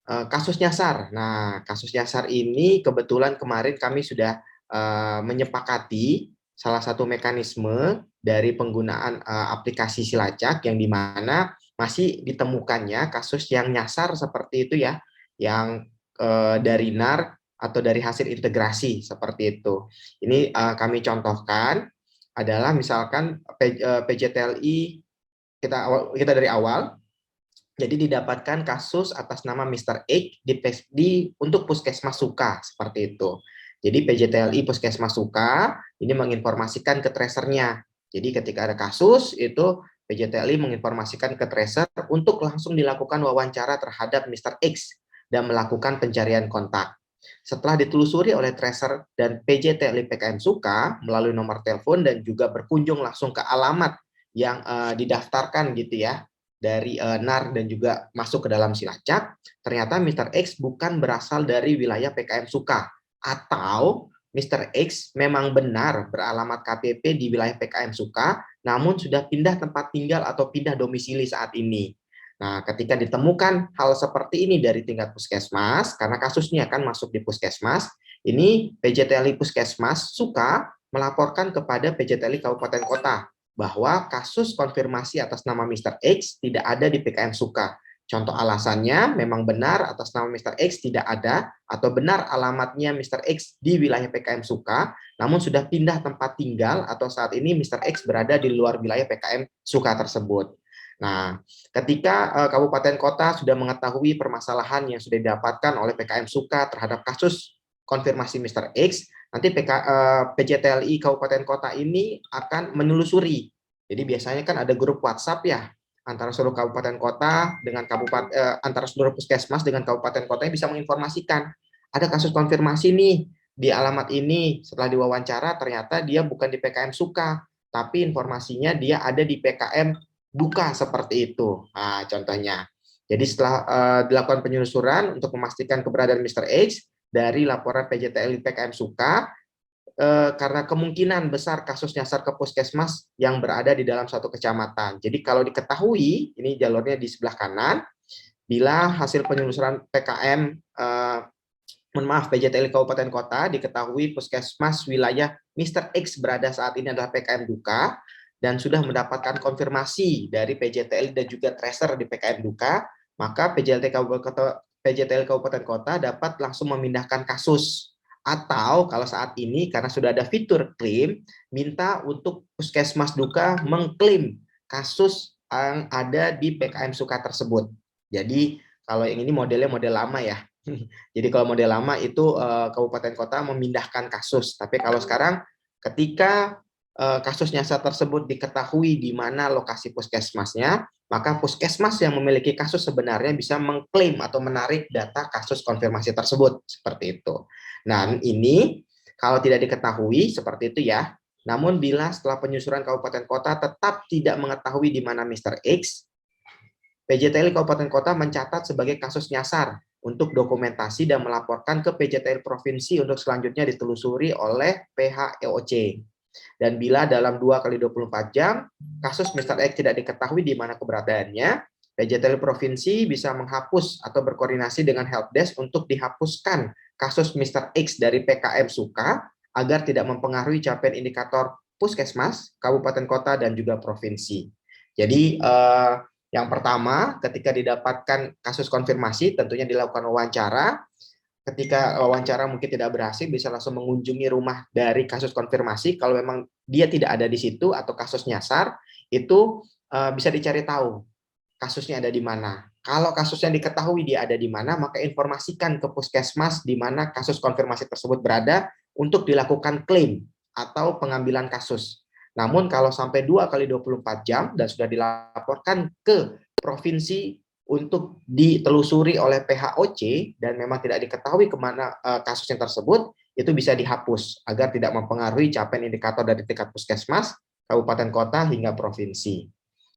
Kasus nyasar. Nah, kasus nyasar ini kebetulan kemarin kami sudah menyepakati salah satu mekanisme dari penggunaan aplikasi Silacak yang di mana masih ditemukannya kasus yang nyasar seperti itu ya, yang dari NAR atau dari hasil integrasi seperti itu. Ini kami contohkan adalah misalkan PJTLI kita dari awal. Jadi didapatkan kasus atas nama Mr. X untuk Puskesmas Suka seperti itu. Jadi PJTLI Puskesmas Suka ini menginformasikan ke tracernya. Jadi ketika ada kasus itu PJTLI menginformasikan ke tracer untuk langsung dilakukan wawancara terhadap Mr. X dan melakukan pencarian kontak. Setelah ditelusuri oleh tracer dan PJTLI PKM Suka melalui nomor telepon dan juga berkunjung langsung ke alamat yang didaftarkan gitu ya, dari NAR dan juga masuk ke dalam Silacak, ternyata Mr. X bukan berasal dari wilayah PKM Suka, atau Mr. X memang benar beralamat KTP di wilayah PKM Suka, namun sudah pindah tempat tinggal atau pindah domisili saat ini. Nah, ketika ditemukan hal seperti ini dari tingkat puskesmas, karena kasusnya kan masuk di puskesmas, ini PJTLI Puskesmas Suka melaporkan kepada PJTLI Kabupaten Kota bahwa kasus konfirmasi atas nama Mr. X tidak ada di PKM Suka. Contoh alasannya memang benar atas nama Mr. X tidak ada, atau benar alamatnya Mr. X di wilayah PKM Suka, namun sudah pindah tempat tinggal atau saat ini Mr. X berada di luar wilayah PKM Suka tersebut. Nah, ketika kabupaten kota sudah mengetahui permasalahan yang sudah didapatkan oleh PKM Suka terhadap kasus konfirmasi Mr. X, nanti PJTLI kabupaten kota ini akan menelusuri. Jadi biasanya kan ada grup WhatsApp ya antara seluruh kabupaten kota dengan antara seluruh puskesmas dengan kabupaten kota yang bisa menginformasikan ada kasus konfirmasi nih di alamat ini. Setelah diwawancara ternyata dia bukan di PKM Suka, tapi informasinya dia ada di PKM Buka seperti itu. Nah, contohnya. Jadi setelah dilakukan penelusuran untuk memastikan keberadaan Mr. X dari laporan PJTLI PKM Suka, karena kemungkinan besar kasus nyasar ke puskesmas yang berada di dalam suatu kecamatan. Jadi kalau diketahui, ini jalurnya di sebelah kanan, bila hasil penelusuran PJTLI Kabupaten Kota diketahui puskesmas wilayah Mr. X berada saat ini adalah PKM Duka, dan sudah mendapatkan konfirmasi dari PJTLI dan juga tracer di PKM Duka, maka PJTLI Kabupaten Kota dapat langsung memindahkan kasus. Atau kalau saat ini karena sudah ada fitur klaim, minta untuk Puskesmas Duka mengklaim kasus yang ada di PKM Suka tersebut. Jadi kalau yang ini modelnya model lama ya. Jadi kalau model lama itu kabupaten kota memindahkan kasus. Tapi kalau sekarang ketika kasus nyasar tersebut diketahui di mana lokasi puskesmasnya, maka puskesmas yang memiliki kasus sebenarnya bisa mengklaim atau menarik data kasus konfirmasi tersebut. Seperti itu. Nah, ini kalau tidak diketahui seperti itu ya. Namun bila setelah penyusuran kabupaten kota tetap tidak mengetahui di mana Mr. X, PJTLI Kabupaten Kota mencatat sebagai kasus nyasar untuk dokumentasi dan melaporkan ke PJTLI Provinsi untuk selanjutnya ditelusuri oleh PHEOC. Dan bila dalam 2x24 jam kasus Mr. X tidak diketahui di mana keberadaannya, PJTLI Provinsi bisa menghapus atau berkoordinasi dengan helpdesk untuk dihapuskan kasus Mr. X dari PKM Suka agar tidak mempengaruhi capaian indikator puskesmas, kabupaten kota, dan juga provinsi. Jadi yang pertama, ketika didapatkan kasus konfirmasi, tentunya dilakukan wawancara. Ketika wawancara mungkin tidak berhasil, bisa langsung mengunjungi rumah dari kasus konfirmasi. Kalau memang dia tidak ada di situ atau kasus nyasar, itu bisa dicari tahu kasusnya ada di mana. Kalau kasusnya diketahui dia ada di mana, maka informasikan ke puskesmas di mana kasus konfirmasi tersebut berada untuk dilakukan klaim atau pengambilan kasus. Namun kalau sampai 2x24 jam dan sudah dilaporkan ke provinsi untuk ditelusuri oleh PHOC dan memang tidak diketahui kemana kasusnya tersebut, itu bisa dihapus agar tidak mempengaruhi capaian indikator dari tingkat puskesmas, kabupaten kota, hingga provinsi.